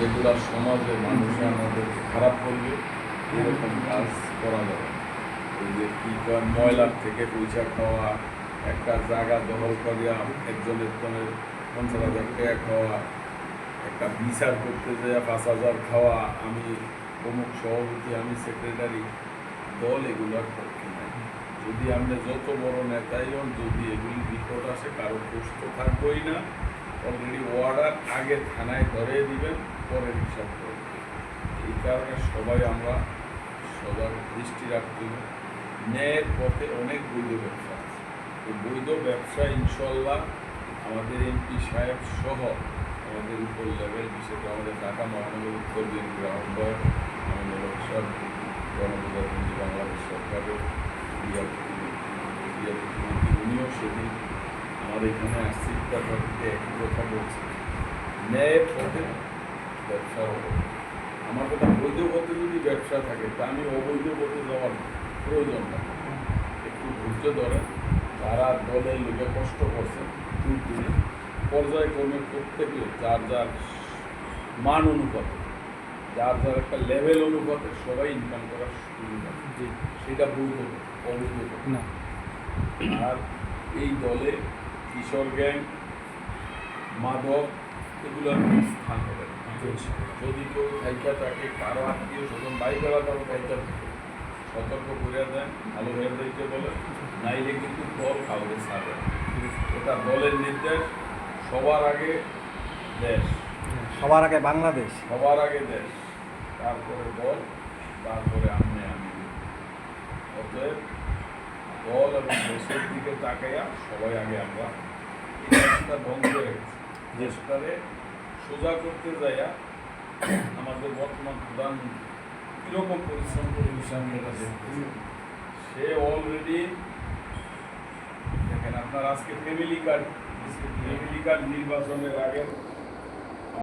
যেগুলো সমাজে মানুষে আমাদেরকে খারাপ করবে এরকম কাজ করা যাবে। এই যে কী কয় ময়লার থেকে পয়সা খাওয়া, একটা জায়গা দখল করিয়া একজনের 50,000 টাকা খাওয়া, একটা বিচার করতে যায় 5,000 খাওয়া, আমি অমুক সভাপতি, আমি সেক্রেটারি, দল এগুলোর পক্ষে নাই। যদি আমরা যত বড় নেতাই হন, যদি এগুলি বিপদ আসে, কারো সুস্থ থাকবোই না। অলরেডি ওয়ার্ডার আগে থানায় ধরে দিবেন, পরে হিসাব করবেন। এই কারণে সবাই আমরা সবার দৃষ্টি রাখতে হবে। ন্যায়ের পথে অনেক বৈধ ব্যবসা আছে। এই বৈধ ব্যবসা ইনশাল্লাহ আমাদের এমপি সাহেব সহ আমাদের উপর লেভেল, বিশেষ করে আমাদের ঢাকা মহানগর উত্তর বিএনপির আহ্বায়ক আমাদের লোকসভা গণপ্রজাতন্ত্রী বাংলাদেশ সরকারের প্রতিমন্ত্রী, উনিও সেদিন আমাদের এখানে আসছি, ব্যাপারটিতে একই কথা বলছে, ন্যায়ের পথে ব্যবসা হবে। আমার কথা বৈধ পথে যদি ব্যবসা থাকে, তা আমি অবৈধ পথে যাওয়ার প্রয়োজন না। একটু ধৈর্য ধরেন। যারা দলের লোকে কষ্ট করছেন, কিন্তু পর্যায়ক্রমে প্রত্যেকে যার যার মান অনুপাতে, যার যার একটা লেভেল অনুপাতে সবাই ইনকাম করার সুযোগ আছে, সেটা বৈধ, অবৈধ না। আর এই দলে কিশোর গ্যাং, মাদক, এগুলোর স্থান হবে। যদি কেউ খাইকা থাকে, কারো আত্মীয় স্বজন বাই করা, কারো খাইকা সতর্ক করে দেন, ভালো হয়ে দিতে বলে, নাইলে কিন্তু দল কাউকে ছাড়বে। এটা দলের নির্দেশ। সবার আগে দেশ, সবার আগে বাংলাদেশ, সবার আগে দেশ, তারপরে দল, তারপরে আমি। অতএব দল এবং দেশের দিকে তাকাইয়া সবাই আগে আমরা এই দেশটা ধ্বংস হয়ে গেছে। দেশটারে সোজা করতে যাইয়া আমাদের বর্তমান প্রধানমন্ত্রী কীরকম পরিশ্রম করে বিষয় এটা দেখতেছে। সে অলরেডি দেখেন, আপনার আজকে ফ্যামিলি কার্ড নির্বাচনের আগে